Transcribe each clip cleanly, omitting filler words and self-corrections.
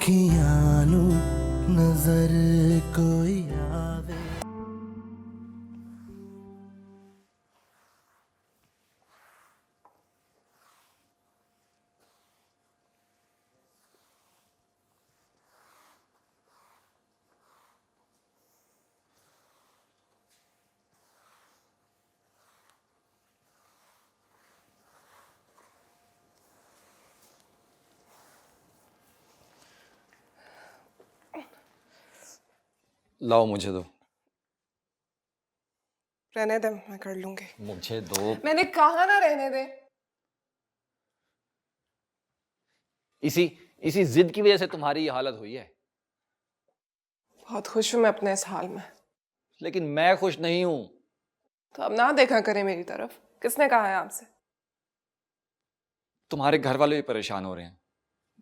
अखियां नू नजर कोई आवे। लाओ मुझे दो। रहने दे, मैं कर लूंगी। मुझे दो। मैंने कहा ना रहने दे। इसी इसी जिद की वजह से तुम्हारी ये हालत हुई है। बहुत खुश हूं मैं अपने इस हाल में। लेकिन मैं खुश नहीं हूं। तो अब ना देखा करे मेरी तरफ। किसने कहा है आपसे? तुम्हारे घर वाले भी परेशान हो रहे हैं।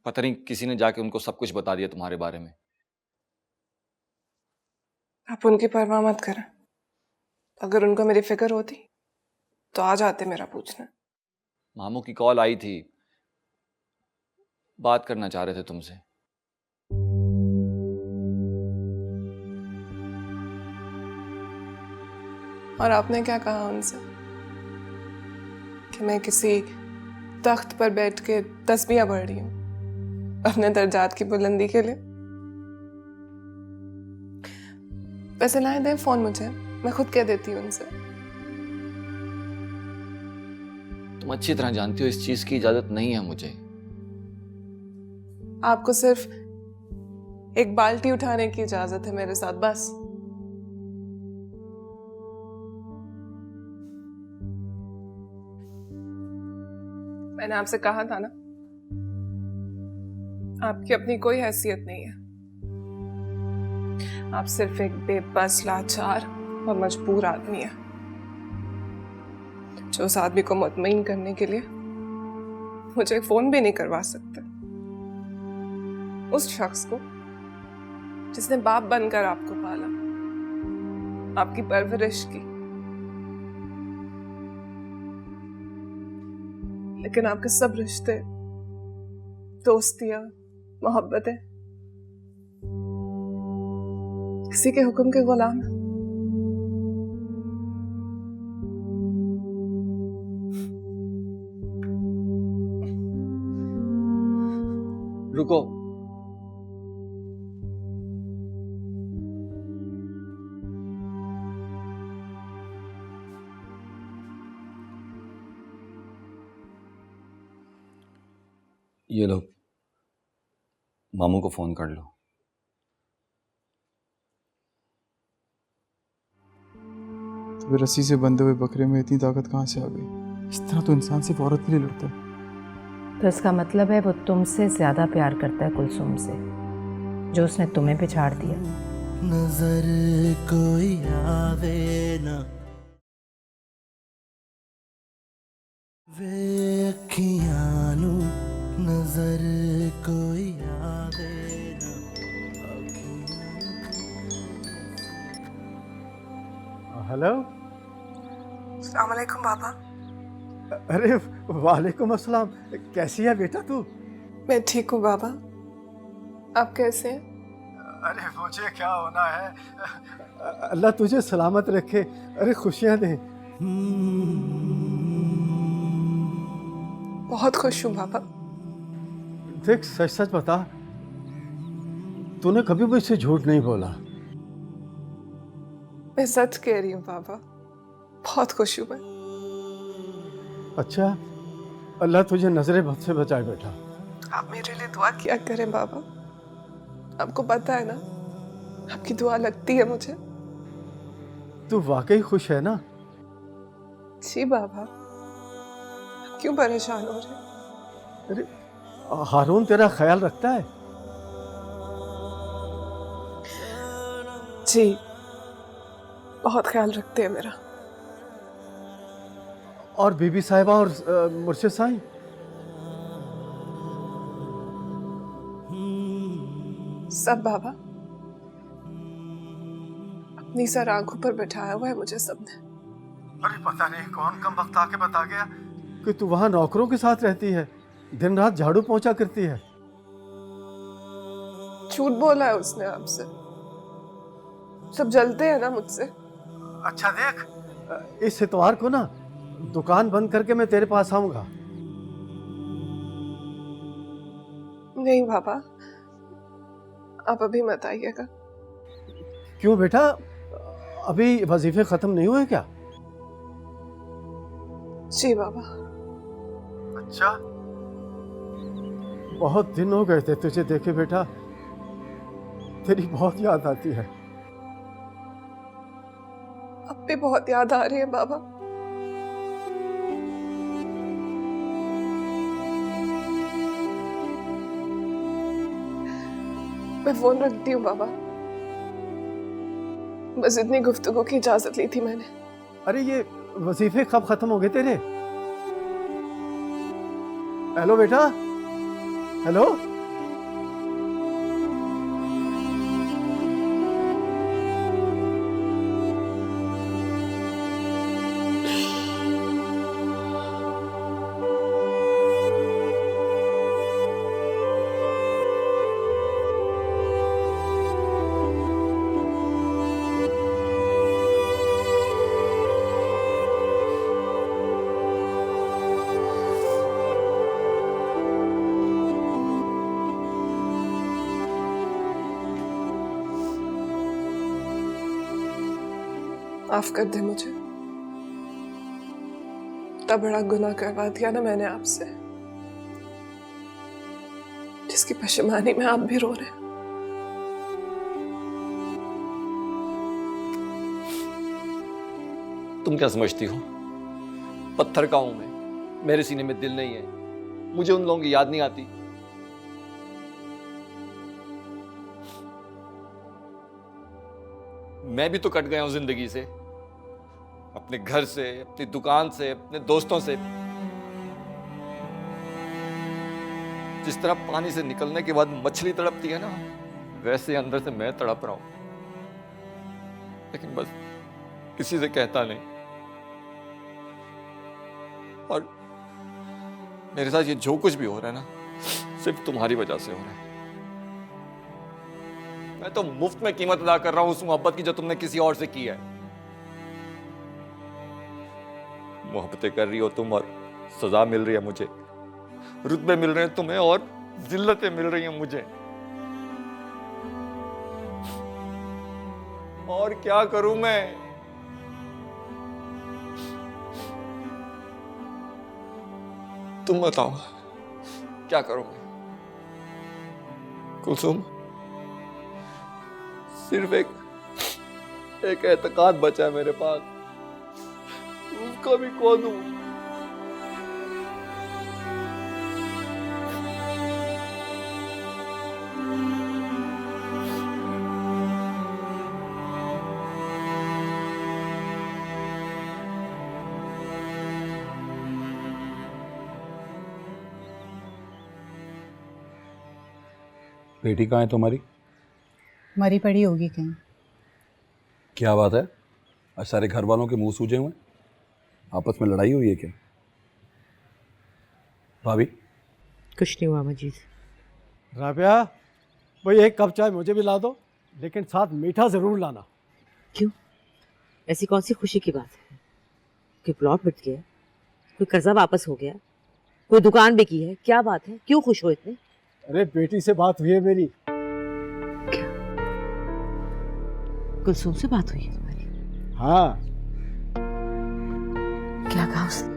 पता नहीं किसी ने जाके उनको सब कुछ बता दिया तुम्हारे बारे में। आप उनकी परवाह मत करें। अगर उनको मेरी फिक्र होती तो आ जाते मेरा पूछने। मामू की कॉल आई थी, बात करना चाह रहे थे तुमसे। और आपने क्या कहा उनसे? कि मैं किसी तख्त पर बैठ के तस्बीहां पढ़ रही हूं अपने दर्जात की बुलंदी के लिए। वैसे लाएं दें फोन मुझे, मैं खुद कह देती हूँ उनसे। तुम अच्छी तरह जानती हो इस चीज की इजाजत नहीं है मुझे। आपको सिर्फ एक बाल्टी उठाने की इजाजत है मेरे साथ, बस। मैंने आपसे कहा था ना, आपकी अपनी कोई हैसियत नहीं है। आप सिर्फ एक बेबस, लाचार और मजबूर आदमी है जो उस आदमी को मुतमईन करने के लिए मुझे फोन भी नहीं करवा सकते। उस शख्स को जिसने बाप बनकर आपको पाला, आपकी परवरिश की, लेकिन आपके सब रिश्ते, दोस्तियां, मोहब्बतें किसी के हुक्म के गुलाम हैं। रुको। ये लो, मामू को फोन कर लो। तो रस्सी से बंधे हुए बकरे में इतनी ताकत कहाँ से आ गई? इस तरह तो इंसान सिर्फ औरत के लिए लड़ता है। तो इसका मतलब है वो तुमसे ज्यादा प्यार करता है कुलसुम से, जो उसने तुम्हें पिछाड़ दिया। नजर कोई आवे ना, वे अखियां नू नजर कोई आवे ना। हेलो। अस्सलाम वालेकुम बाबा। अरे वालेकुम अस्सलाम। कैसी है बेटा तू? मैं ठीक हूँ बाबा, आप कैसे हैं? अरे मुझे क्या होना है, अल्लाह तुझे सलामत रखे। अरे खुशियां दे। बहुत खुश हूँ बाबा। देख सच सच बता, तूने कभी मुझसे झूठ नहीं बोला। मैं सच कह रही हूँ बाबा, बहुत खुश हूँ मैं। अच्छा, अल्लाह तुझे नजरे बद से बचाए बेटा। आप मेरे लिए दुआ किया करें बाबा। आपको पता है ना, आपकी दुआ लगती है मुझे। तू वाकई खुश है ना? जी बाबा, आप क्यों परेशान हो रहे हैं? अरे हारून तेरा ख्याल रखता है? जी, बहुत ख्याल रखते हैं मेरा। और बीबी साहिबा और मुर्शिद साईं? सब बाबा, अपनी सर आंखों पर बैठाया हुआ है मुझे सबने। अरे पता नहीं कौन कम वक्त आके बता गया कि तू वहां नौकरों के साथ रहती है, दिन रात झाड़ू पोंछा करती है। झूठ बोला है उसने आपसे। सब जलते हैं ना मुझसे। अच्छा देख, इस इतवार को ना दुकान बंद करके मैं तेरे पास आऊंगा। नहीं पापा, आप अभी मत आइएगा। क्यों बेटा, अभी वजीफे खत्म नहीं हुए क्या? जी बाबा। अच्छा, बहुत दिन हो गए थे तुझे देखे बेटा, तेरी बहुत याद आती है। अब भी बहुत याद आ रही है बाबा। मैं फोन रखती हूँ बाबा, बस इतनी गुफ्तगू की इजाजत ली थी मैंने। अरे ये वजीफे कब खत्म हो गए तेरे? हेलो बेटा, हेलो। माफ कर दे मुझे, इतना बड़ा गुनाह करवा दिया ना मैंने आपसे, जिसकी पशेमानी में आप भी रो रहे हैं। तुम क्या समझती हो? पत्थर का हूं मैं, मेरे सीने में दिल नहीं है, मुझे उन लोगों की याद नहीं आती। मैं भी तो कट गया हूं जिंदगी से, अपने घर से, अपनी दुकान से, अपने दोस्तों से। जिस तरह पानी से निकलने के बाद मछली तड़पती है ना, वैसे अंदर से मैं तड़प रहा हूं, लेकिन बस किसी से कहता नहीं। और मेरे साथ ये जो कुछ भी हो रहा है ना, सिर्फ तुम्हारी वजह से हो रहा है। मैं तो मुफ्त में कीमत अदा कर रहा हूं उस मोहब्बत की जो तुमने किसी और से की है। मोहब्बतें कर रही हो तुम और सजा मिल रही है मुझे, रुतबे मिल रहे हैं तुम्हें और जिल्लतें मिल रही हैं मुझे। और क्या करूं मैं? तुम बताओ क्या करूं मैं? कुलसुम, सिर्फ एक एतकाद बचा है मेरे पास, उसका भी खो दूं। बेटी कहाँ है तुम्हारी? मरी पड़ी होगी कहीं। क्या बात है, आज सारे घर वालों के मुंह सूजे हुए, आपस में लड़ाई हुई है क्या? भाभी? कुछ नहीं हुआ मजीद। राबिया, भाई एक कप चाय मुझे भी ला दो, लेकिन साथ मीठा जरूर लाना। क्यों, ऐसी कौन सी खुशी की बात है? कोई प्लॉट बिक गया, कोई कर्जा वापस हो गया, कोई दुकान बिकी है, क्या बात है? क्यों खुश हो इतने? अरे बेटी से बात हुई है मेरी। क्या कुलसुम से बात हुई है तुम्हारी? हाँ। क्या कहा उसने?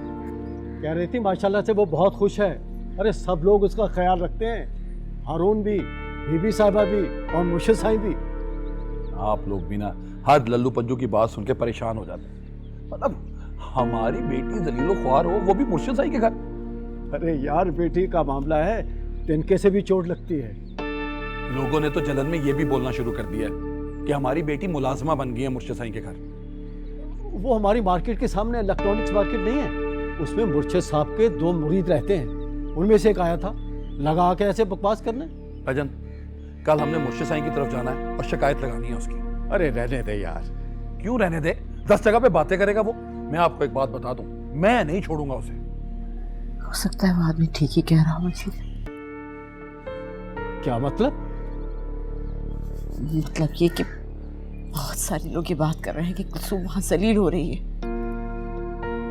कह रही थी माशाल्लाह से वो बहुत खुश है। अरे सब लोग उसका ख्याल रखते हैं, हारून भी, बीबी साहिबा भी और मुर्शिद साईं भी। आप लोग भी ना हर लल्लू पंजू की बात सुन के परेशान हो जाते हैं। मतलब हमारी बेटी जलीलो ख्वार हो, वो भी मुर्शिद साईं के घर। अरे यार, बेटी का मामला है, तिनके से भी चोट लगती है। लोगों ने तो जलन में ये भी बोलना शुरू कर दिया है कि हमारी बेटी मुलाजमा बन गई है मुर्शिद साईं के घर। वो हमारी मार्केट के सामने इलेक्ट्रॉनिक्स मार्केट नहीं है, उसमें मुर्शिद साहब के 2 मुरीद रहते हैं, उनमें से एक आया था लगा के ऐसे बकवास करने। भजन, कल हमने मुर्शिद साईं की तरफ जाना है और शिकायत लगानी है उसकी। अरे रहने दे यार। क्यों रहने दे? 10 जगह पे बातें करेगा वो। मैं आपको एक बात बता दूं, मैं नहीं छोड़ूंगा उसे। हो सकता है वो आदमी ठीक ही कह रहा हो मजीद। क्या मतलब? मतलब ये कि बहुत सारे लोग ये बात कर रहे हैं कि कुलसुम वहां जलील हो रही है।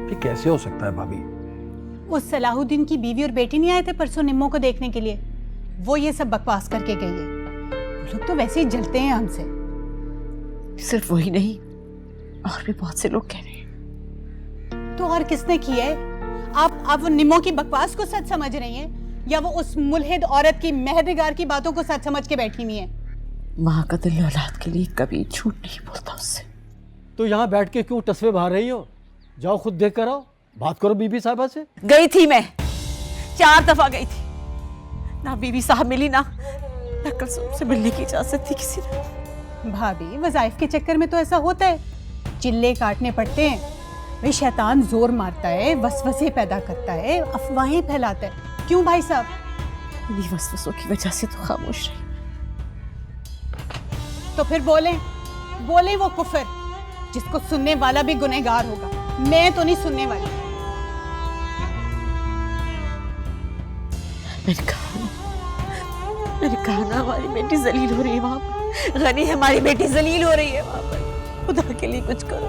ये कैसे हो सकता है भाभी? वो सलाहुद्दीन की बीवी और बेटी नहीं आए थे परसों निम्मो को देखने के लिए, वो ये सब बकवास करके गई है। वो लोग तो वैसे ही जलते हैं हमसे। सिर्फ वही नहीं, और भी बहुत से लोग कह रहे हैं। तो और किसने की है? आप वो निम्मो की बकवास को सच समझ रही हैं या वो उस मुल्हिद औरत की महरनिगार की बातों को सच समझ के बैठी हुई हैं? माँ का दिल औलाद के लिए कभी झूठ नहीं बोलता उससे। तो यहाँ बैठ के क्यों टसवे बहा रही हो? जाओ खुद देख कर आओ, बात करो बीबी साहबा से। गई थी मैं, 4 दफा गई थी, ना बीबी साहब मिली ना कुलसुम से मिलने की इजाजत थी किसी ने। भाभी वज़ाइफ के चक्कर में तो ऐसा होता है, चिल्ले काटने पड़ते हैं। वे शैतान जोर मारता है, वसवसे पैदा करता है, अफवाहें फैलाता है। क्यों भाई साहब? इन्हीं वसवसों की वजह से तो खामोश रही। तो फिर बोलें वो कुफर जिसको सुनने वाला भी गुनहगार होगा। मैं तो नहीं सुनने वाली। मैंने कहा ना हमारी बेटी जलील हो रही है वहां पर। गनी हमारी बेटी जलील हो रही है वहां पर। खुदा के लिए कुछ करो,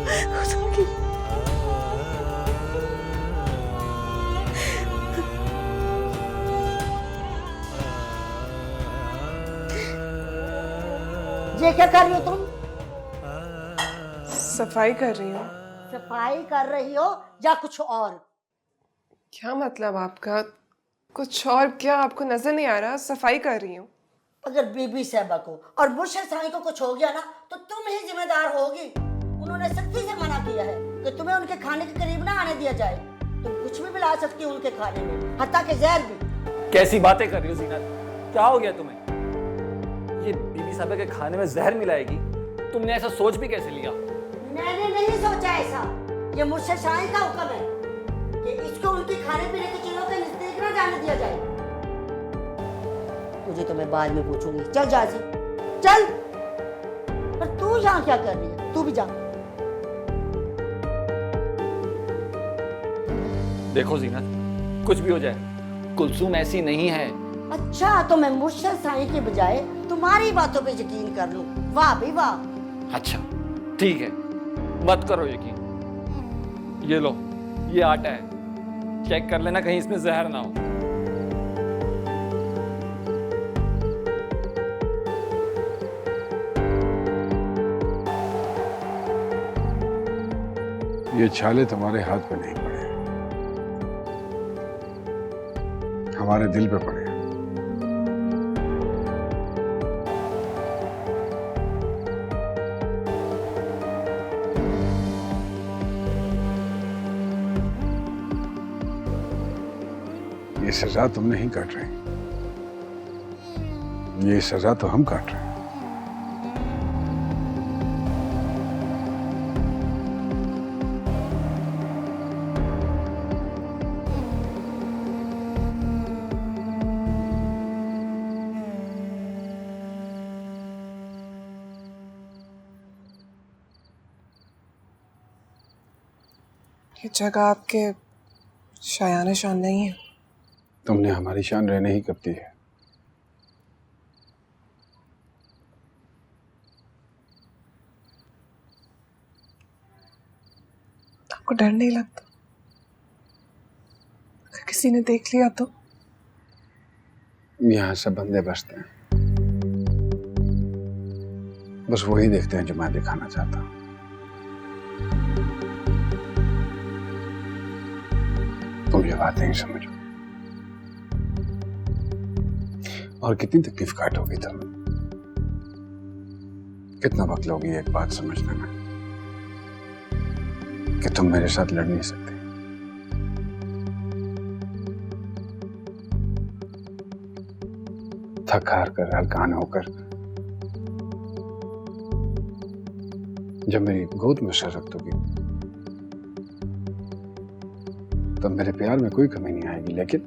खुदा के लिए। ये क्या कर रही हो तुम? सफाई कर रही हूँ। सफाई कर रही हो या कुछ और? क्या मतलब आपका? कुछ और क्या? आपको नजर नहीं आ रहा? सफाई कर रही हूँ। अगर बीबी साहबा को और मुर्शिद साईं को कुछ हो गया ना तो तुम ही जिम्मेदार होगी। उन्होंने सख्ती से मना किया है कि तुम्हें उनके खाने के करीब ना आने दिया जाए। तुम कुछ भी मिला सकती हो उनके खाने में, हत्ता के जहर भी। कैसी बातें कर रही हो जीनत? क्या हो गया तुम्हें? ये बीबी साहबा के खाने में जहर मिलाएगी? तुमने ऐसा सोच भी कैसे लिया? मैंने नहीं सोचा ऐसा। ये मुर्शिद साईं का हुक्म है कि इसको उनकी खाने पीने की चीजों के नजदीक ना जाने दिया जाए। तुझे तो मैं बाद में पूछूंगी। चल जा से, चल। पर तू यहाँ क्या कर रही है? तू भी जा। देखो जीनत, कुछ भी हो जाए, कुलसुम ऐसी नहीं है। अच्छा, तो मैं मुर्शिद साईं के बजाय तुम्हारी बातों पे यकीन कर लूं? वाह भी वाह। अच्छा ठीक है, मत करो यकीन। ये लो, ये आटा है, चेक कर लेना कहीं इसमें जहर ना हो। ये छाले तुम्हारे हाथ पे नहीं पड़े, हमारे दिल पे पड़े। ये सजा तुम नहीं काट रहे, ये सजा तो हम काट रहे हैं। ये जगह आपके शायान शान नहीं है। तुमने हमारी शान रहने ही कब दी है? आपको डर नहीं लगता? अगर किसी ने देख लिया तो? यहाँ सब बंदे बसते हैं, बस वही देखते हैं जो मैं दिखाना चाहता हूँ। तुम ये बात नहीं समझो, और कितनी तकलीफ काटोगी तुम, कितना वक्त लोगी एक बात समझने में कि तुम मेरे साथ लड़ नहीं सकते। थक हार कर, हलकान होकर जब मेरी गोद में सर रख दोगी तो मेरे प्यार में कोई कमी नहीं आएगी, लेकिन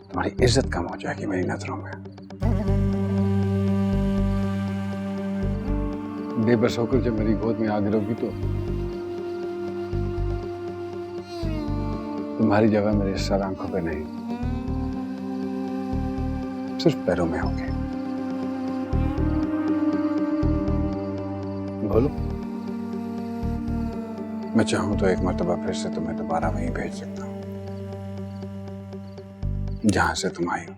तुम्हारी इज्जत कम हो जाएगी मेरी नजरों में। बेबस होकर जब मेरी गोद में आ गिरोगी तो तुम्हारी जगह मेरे सर आंखों पे नहीं, सिर्फ पैरों में होंगे। बोलो, मैं चाहूं तो एक मर्तबा फिर से तुम्हें दोबारा वहीं भेज सकता हूं जहां से तुम आई हो,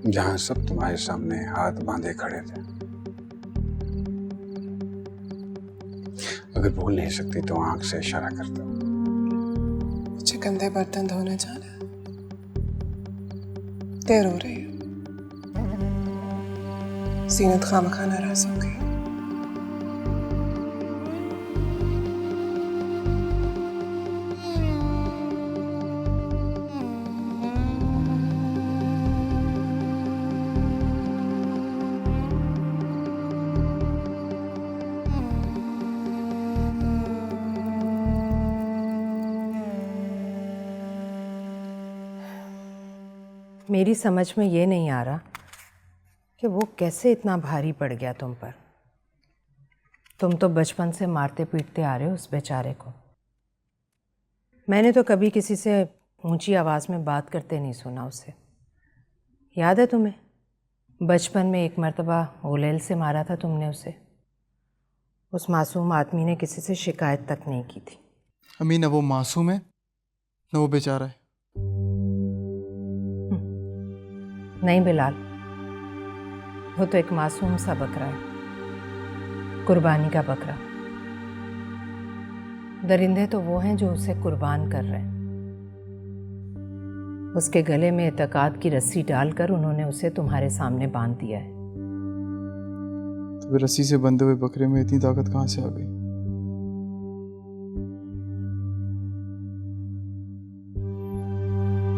जहां सब तुम्हारे सामने हाथ बांधे खड़े थे। अगर भूल नहीं सकती तो आंख से इशारा करता हूं। मुझे गंदे बर्तन धोने जाना है। देर हो रही है। सीनत खामखा नाराज हो गई। मेरी समझ में ये नहीं आ रहा कि वो कैसे इतना भारी पड़ गया तुम पर। तुम तो बचपन से मारते पीटते आ रहे हो उस बेचारे को। मैंने तो कभी किसी से ऊंची आवाज़ में बात करते नहीं सुना उसे। याद है तुम्हें, बचपन में एक मर्तबा ओलेल से मारा था तुमने उसे। उस मासूम आदमी ने किसी से शिकायत तक नहीं की थी। अम्मी, न वो मासूम है न वो बेचारा है। नहीं बिलाल, वो तो एक मासूम सा बकरा है, कुर्बानी का बकरा। दरिंदे तो वो हैं जो उसे कुर्बान कर रहे हैं। उसके गले में इत्तेकाद की रस्सी डालकर उन्होंने उसे तुम्हारे सामने बांध दिया है। तो फिर रस्सी से बंधे हुए बकरे में इतनी ताकत कहाँ से आ गई?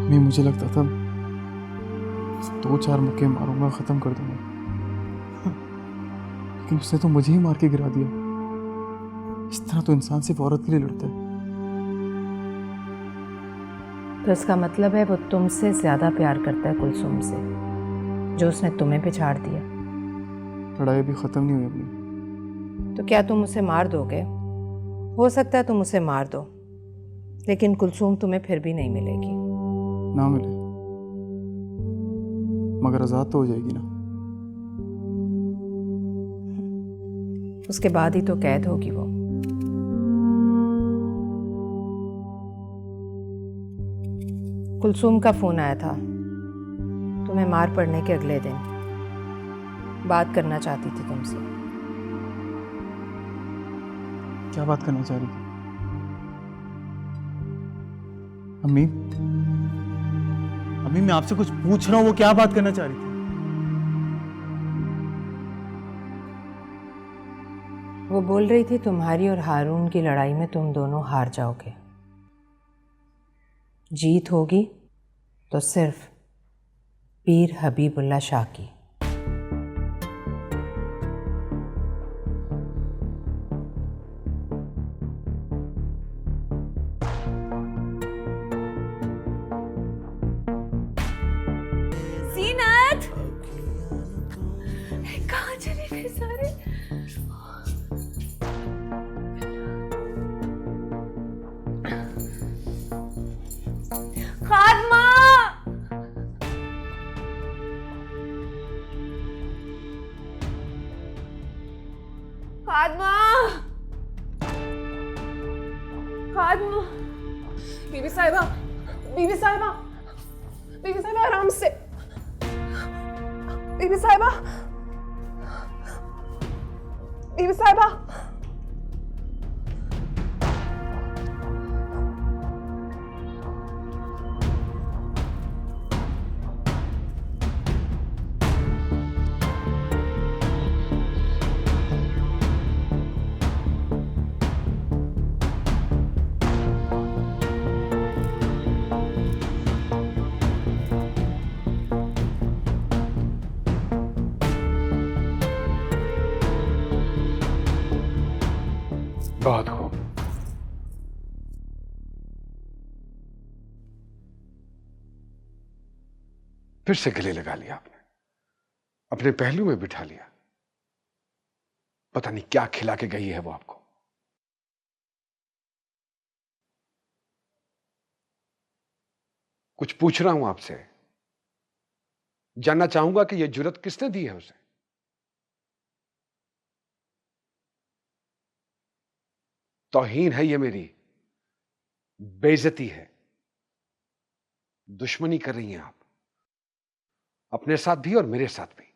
अम्मी, मुझे लगता था 2-4 मुक्के मारूंगा, खत्म कर दूंगा, लेकिन उसने तो मुझे ही मार के गिरा दिया। इस तरह तो इंसान सिर्फ औरत के लिए लड़ता है। तो इसका मतलब है वो तुमसे ज़्यादा प्यार करता है कुलसुम से, जो उसने तुम्हें पिछाड़ दिया। लड़ाई अभी खत्म नहीं हुई अपनी। तो क्या तुम उसे मार दोगे? हो सकता है तुम उसे मार दो, लेकिन कुलसुम तुम्हें फिर भी नहीं मिलेगी। ना मिले मगर आजाद तो हो जाएगी ना। उसके बाद ही तो कैद होगी वो। कुलसुम का फोन आया था तुम्हें मार पड़ने के अगले दिन। बात करना चाहती थी तुमसे। क्या बात करना चाह रही थी अम्मी? अम्मी, मैं आपसे कुछ पूछ रहा हूँ, वो क्या बात करना चाह रही थी? वो बोल रही थी तुम्हारी और हारून की लड़ाई में तुम दोनों हार जाओगे। जीत होगी तो सिर्फ पीर हबीबुल्ला शाह की। सीनत, कहाँ चले गए सारे? खादमा, खादमा, खादमा। बीबी साहिबा, बीबी साहिबा, बीबी साहिबा, आराम से। बीबी साहिबा, बीबी साहिबा। बहुत खूब। फिर से गले लगा लिया आपने, अपने पहलू में बिठा लिया। पता नहीं क्या खिला के गई है वो आपको। कुछ पूछ रहा हूं आपसे, जानना चाहूंगा कि यह जुर्रत किसने दी है उसे। तौहीन है ये मेरी, बेइज्जती है, दुश्मनी कर रही हैं आप, अपने साथ भी और मेरे साथ भी।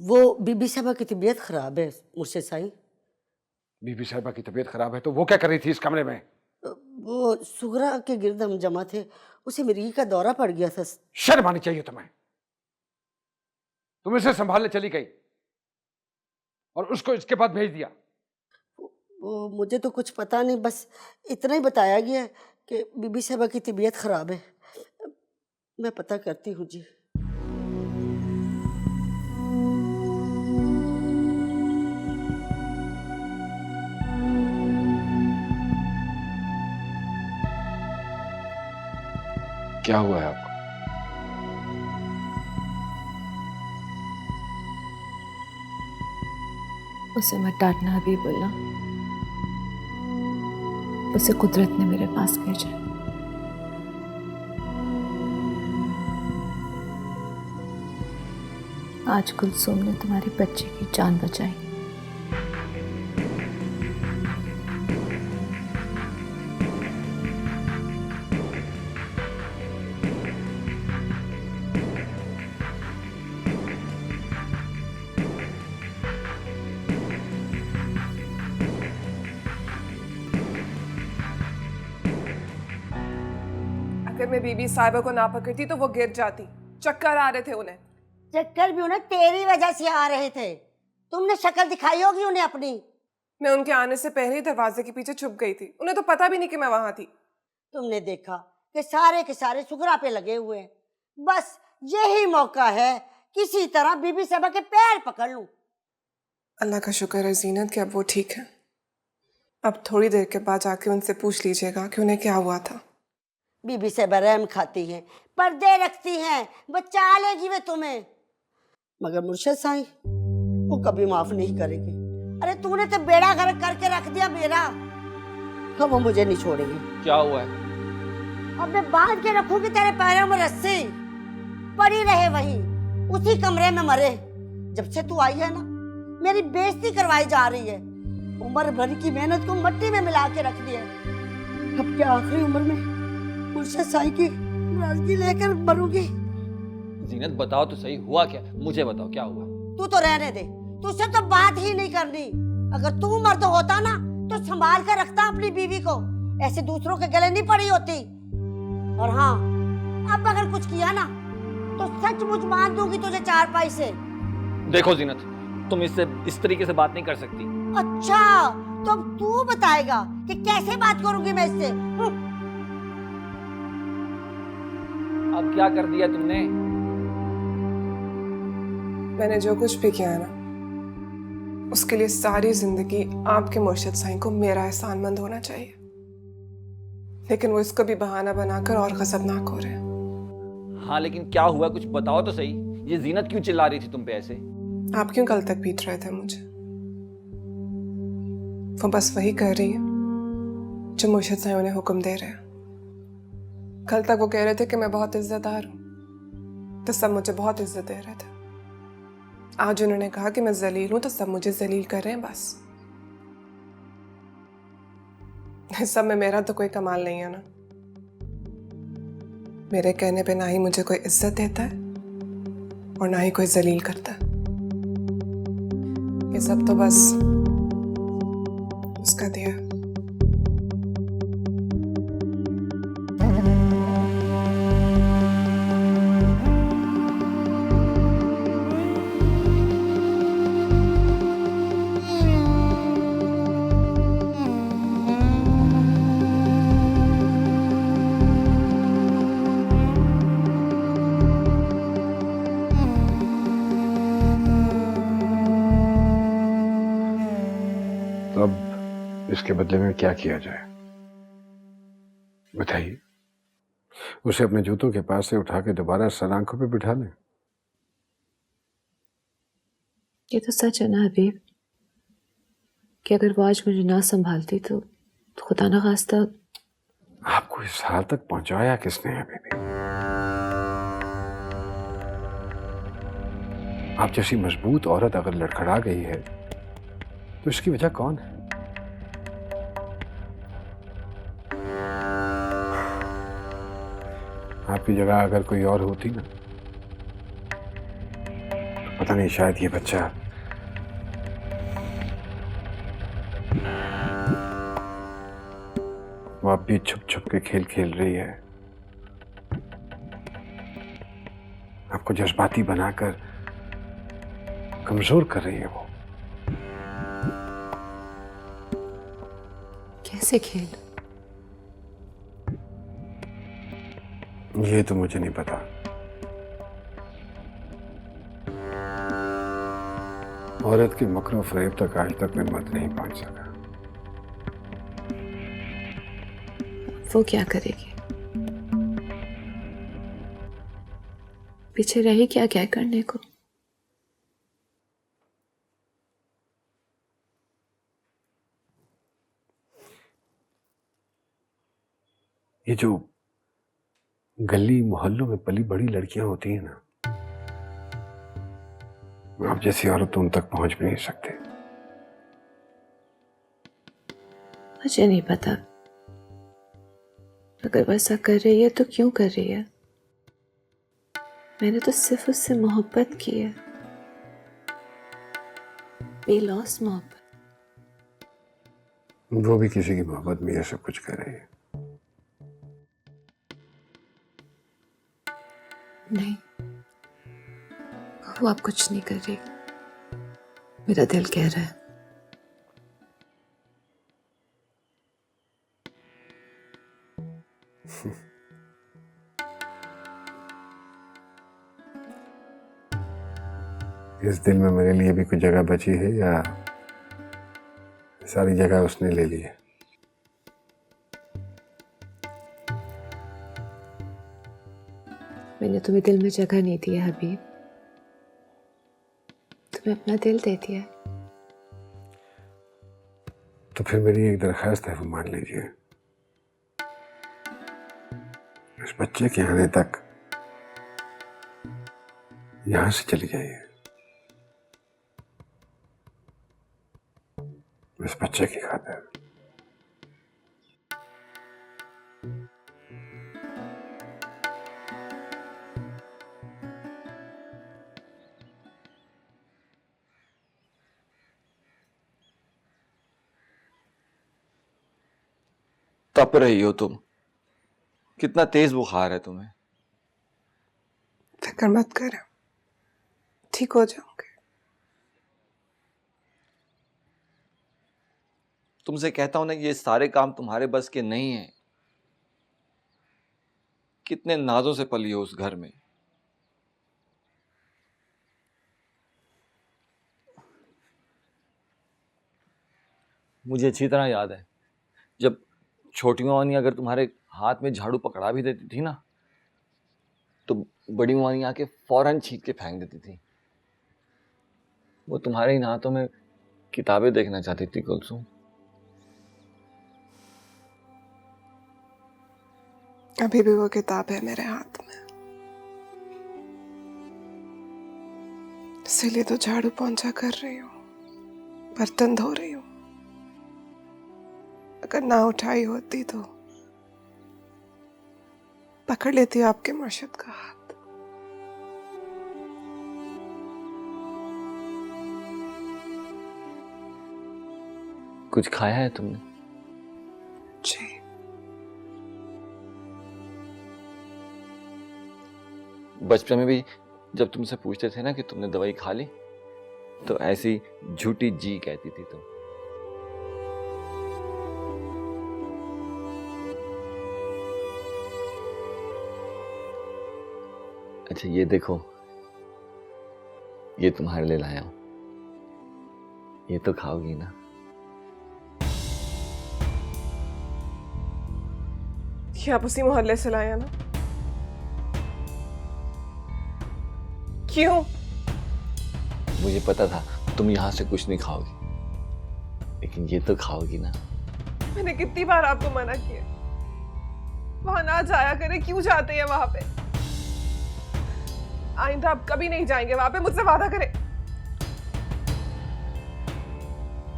वो बीबी साहबा की तबीयत खराब है मुर्शिद साईं। बीबी साहिबा की तबीयत खराब है तो वो क्या कर रही थी इस कमरे में? वो सुगरा के गिर्द हम जमा थे, उसे मिर्गी का दौरा पड़ गया था। शर्म आनी चाहिए तुम्हें। तुम इसे संभालने चली गई और उसको इसके बाद भेज दिया। वो मुझे तो कुछ पता नहीं, बस इतना ही बताया गया कि बीबी साहबा की तबीयत खराब है। मैं पता करती हूँ जी। क्या हुआ है आपको? उसे मत डांटना हबीबुल्ला, उसे कुदरत ने मेरे पास भेजा। आज कुलसुम ने तुम्हारी बच्ची की जान बचाई। अगर मैं बीबी साहिबा को ना पकड़ती तो वो गिर जाती। चक्कर आ रहे थे उन्हें। चक्कर भी उन्हें तेरी वजह से आ रहे थे। तुमने शक्ल दिखाई होगी उन्हें अपनी। मैं उनके आने से पहले ही दरवाजे के पीछे छुप गई थी, उन्हें तो पता भी नहीं कि मैं वहां थी। तुमने देखा कि सारे के सारे सुगरा पे लगे हुए हैं। बस यही मौका है, किसी तरह बीबी साहबा के पैर पकड़ लूं। अल्लाह का शुक्र है जीनत कि अब वो ठीक है। अब थोड़ी देर के बाद जाके उनसे पूछ लीजिएगा कि उन्हें क्या हुआ था। बीबी साहबा रहम खाती हैं, पर्दे रखती हैं, बचा लेगी वे तुम्हें। मगर मुर्शिद साईं वो कभी माफ नहीं करेगी। अरे तूने तो बेड़ा गर्क करके रख दिया मेरा, तो वो मुझे नहीं छोड़ेगी। क्या हुआ है? अब मैं बांध के रखूंगी तेरे पैरों में रस्सी, पड़ी रहे वहीं उसी कमरे में मरे। जब से तू आई है ना, मेरी बेइज्जती करवाई जा रही है। उम्र भर की मेहनत को मिट्टी में मिला के रख दिया। अब क्या आखिरी उम्र में मुर्शिद साईं की नाराजगी लेकर मरूंगी। जीनत बताओ तो सही, हुआ क्या? मुझे बताओ क्या हुआ। तू तो रहने दे, तुझसे तो बात ही नहीं करनी। अगर तू मर्द होता ना तो संभाल कर रखता अपनी बीवी को, ऐसे दूसरों के गले नहीं पड़ी होती। और हाँ, अब अगर कुछ किया ना तो सचमुच मान दूंगी तुझे चारपाई से। देखो जीनत, तुम इससे इस तरीके से बात नहीं कर सकती। अच्छा, तो अब तू बताएगा कि कैसे बात करूंगी मैं इससे। अब क्या कर दिया तुमने? मैंने जो कुछ भी किया ना, उसके लिए सारी जिंदगी आपके मुर्शिद साईं को मेरा एहसानमंद होना चाहिए। लेकिन वो इसको भी बहाना बनाकर और गजबनाक हो रहे हैं। हाँ लेकिन क्या हुआ, कुछ बताओ तो सही। ये जीनत क्यों चिल्ला रही थी तुम पे ऐसे? आप क्यों कल तक पीट रहे थे मुझे? वो बस वही कर रही है जो मुर्शिद साईं उन्हें हुक्म दे रहे हैं। कल तक वो कह रहे थे कि मैं बहुत इज्जतदार हूं, तो सब मुझे बहुत इज्जत दे रहे थे। आज उन्होंने कहा कि मैं जलील हूं, तो सब मुझे जलील कर रहे हैं। बस इस सब में मेरा तो कोई कमाल नहीं है ना। मेरे कहने पे ना ही मुझे कोई इज्जत देता है और ना ही कोई जलील करता है। ये सब तो बस उसका दिया। अब इसके बदले में क्या किया जाए बताइए। उसे अपने जूतों के पास से उठा के दोबारा सर आंखों पे बिठा लें। ये तो सच है ना हबीब कि अगर वो आज मुझे ना संभालती तो खुदा ना खास्ता आपको इस हाल तक पहुंचाया किसने है बेबी? आप जैसी मजबूत औरत अगर लड़खड़ा गई है तो इसकी वजह कौन है? आपकी जगह अगर कोई और होती ना, तो पता नहीं, शायद ये बच्चा वो अब भी छुप छुप के खेल खेल रही है, आपको जज्बाती बनाकर कमजोर कर रही है। वो कैसे खेल? ये तो मुझे नहीं पता। औरत के मकरो फरेब तक आज तक मैं मत नहीं पहुंच सका। वो क्या करेगी? पीछे रही क्या क्या करने को? ये जो गली मोहल्लों में पली बड़ी लड़कियां होती हैं ना, आप जैसी औरत तो उन तक पहुंच भी नहीं सकते। मुझे नहीं पता, अगर वैसा कर रही है तो क्यों कर रही है? मैंने तो सिर्फ उससे मोहब्बत की है, बेलौस मोहब्बत। वो भी किसी की मोहब्बत में ये सब कुछ कर रही है। नहीं, वो आप कुछ नहीं कर रही, मेरा दिल कह रहा है। इस दिल में मेरे लिए भी कुछ जगह बची है या सारी जगह उसने ले ली है? मैंने तुम्हें दिल में जगह नहीं दी है हबीब, तुम्हें अपना दिल दे दिया। तो फिर मेरी एक दरखास्त है, वो मान लीजिए। इस बच्चे के आने तक यहां से चली जाइए। इस बच्चे की खातिर। तप रही हो तुम, कितना तेज बुखार है तुम्हें। फिक्र मत कर, ठीक हो जाओगे। तुमसे कहता हूं ना कि ये सारे काम तुम्हारे बस के नहीं है। कितने नाजों से पली हो उस घर में। मुझे अच्छी तरह याद है जब छोटी मानी अगर तुम्हारे हाथ में झाड़ू पकड़ा भी देती थी ना, तो बड़ी मानी आके फौरन छीन के फेंक देती थी। वो तुम्हारे इन हाथों में किताबें देखना चाहती थी कुलसुम। अभी भी वो किताब है मेरे हाथ में, इसीलिए तो झाड़ू पोंछा कर रही हूँ, बर्तन धो रही हूँ। अगर ना उठाई होती तो पकड़ लेती आपके मुर्शिद का हाथ। कुछ खाया है तुमने? जी। बचपन में भी जब तुमसे पूछते थे ना कि तुमने दवाई खा ली, तो ऐसी झूठी जी कहती थी तुम। अच्छा ये देखो, ये तुम्हारे लिए लाया हूं, ये तो खाओगी ना? ये आप उसी मोहल्ले से लाया ना? क्यों? मुझे पता था तुम यहां से कुछ नहीं खाओगी, लेकिन ये तो खाओगी ना? मैंने कितनी बार आपको मना किया, वहां ना जाया करे, क्यों जाते हैं वहां पे? आइंदा अब कभी नहीं जाएंगे वहां पे, मुझसे वादा करे।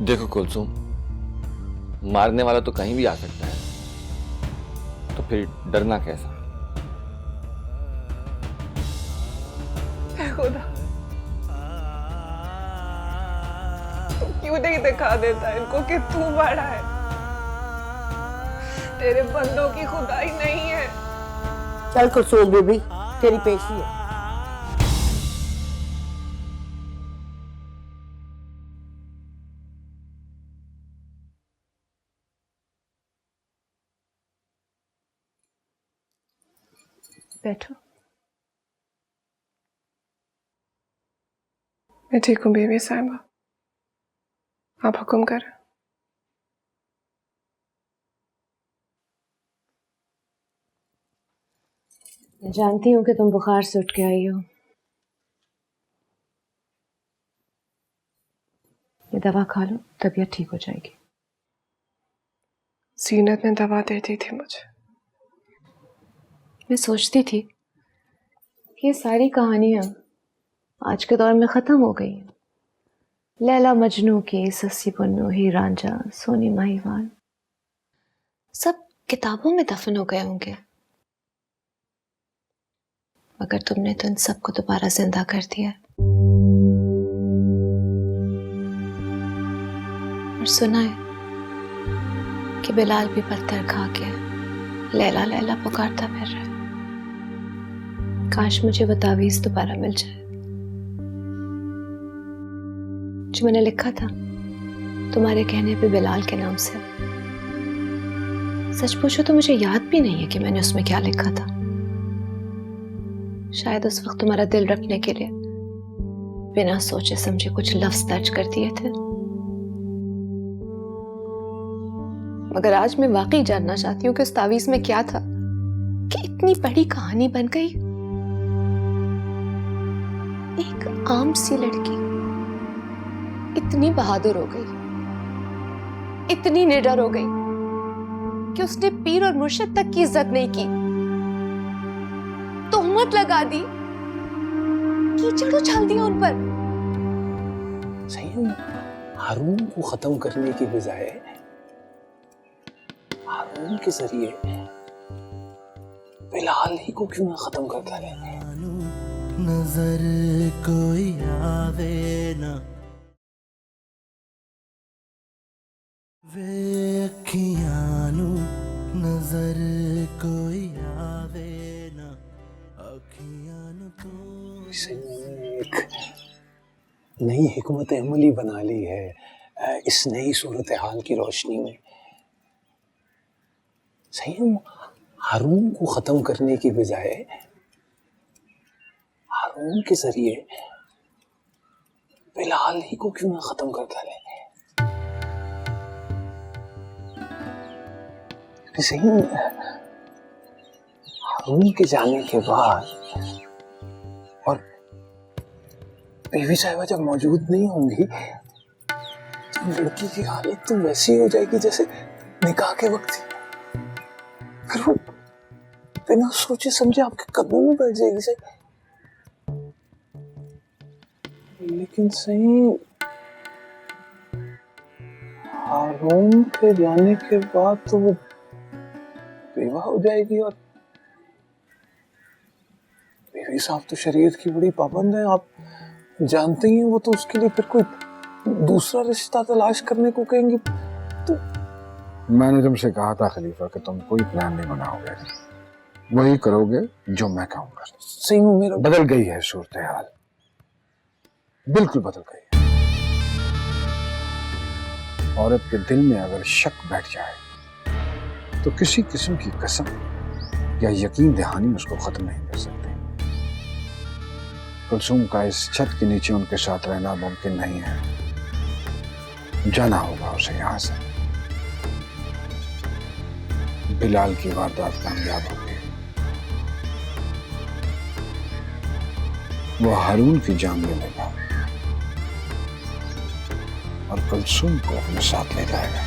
देखो कुलसुम, मारने वाला तो कहीं भी आ सकता है, तो फिर डरना कैसा? हे खुदा, तू क्यों नहीं दिखा देता इनको कि तू बड़ा है? तेरे बंदों की खुदाई नहीं है। चल कुलसुम बीबी, तेरी पेशी है। बैठो। मैं ठीक हूँ बीबी साहिबा, आप हुक्म करें। मैं जानती हूँ कि तुम बुखार से उठ के आई हो। ये दवा खा लो, तबीयत ठीक हो जाएगी। जीनत ने दवा दे दी थी मुझे। मैं सोचती थी कि ये सारी कहानियां आज के दौर में ख़त्म हो गई हैं। लैला मजनू की, सस्सी पुन्नू, हीर रांझा, सोनी माहीवाल, सब किताबों में दफन हो गए होंगे, मगर तुमने तो इन सबको दोबारा जिंदा कर दिया। और सुना है कि बिलाल भी पत्थर खा के लैला लैला पुकारता फिर रहा है। काश मुझे वो तावीज़ दोबारा मिल जाए जो मैंने लिखा था तुम्हारे कहने पे बिलाल के नाम से। सच पूछो तो मुझे याद भी नहीं है कि मैंने उसमें क्या लिखा था। शायद उस वक्त तुम्हारा दिल रखने के लिए बिना सोचे समझे कुछ लफ्ज दर्ज कर दिए थे, मगर आज मैं वाकई जानना चाहती हूँ कि उस तावीज़ में क्या था कि इतनी बड़ी कहानी बन गई। एक आम सी लड़की इतनी बहादुर हो गई, इतनी निडर हो गई कि उसने पीर और मुर्शिद तक की इज्जत नहीं की, तोहमत लगा दी, कीचड़ उछाल दिया उन पर। सही, हारून को खत्म करने की बजाय हारून के जरिए बिलाल ही को क्यों ना खत्म कर डालें? नजर कोई आवे ना, वे अखियां नू नजर कोई आवे ना, अखियां नू तो एक नई हिकमत अमली बना ली है इस नई सूरत हाल की रोशनी में। सही, हारून को खत्म करने की बजाय हारून के जरिए बिलाल ही को क्यों ना खत्म कर डालें? सही, हारून के जाने के बाद और बीवी साहिबा जब मौजूद नहीं होंगी तो लड़की की हालत तो वैसी हो जाएगी जैसे निकाह के वक्त थी। फिर वो बिना सोचे समझे आपके कदमों में बैठ जाएगी। सही, लेकिन सही, हारून के जाने के बाद तो वो बेवा हो जाएगी और बीवी साहब तो शरीयत की बड़ी पाबंद है, आप जानते ही हैं। वो तो उसके लिए फिर कोई दूसरा रिश्ता तलाश करने को कहेंगे। तो मैंने तुमसे कहा था खलीफा कि तुम कोई प्लान नहीं बनाओगे, वही करोगे जो मैं कहूंगा। सही में मेरा बदल गई है सूरत हाल, बिल्कुल बदल गई है। औरत के दिल में अगर शक बैठ जाए तो किसी किस्म की कसम या यकीन दहानी उसको खत्म नहीं कर सकती। कुलसुम का इस छत के नीचे उनके साथ रहना मुमकिन नहीं है, जाना होगा उसे यहां से। बिलाल की वारदात कामयाब हो गई, वो हारून की जान ले लेगा और कुलसुम को अपने साथ ले जाएगा।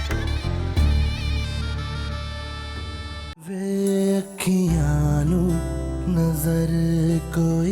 वे अखियां नू नजर कोई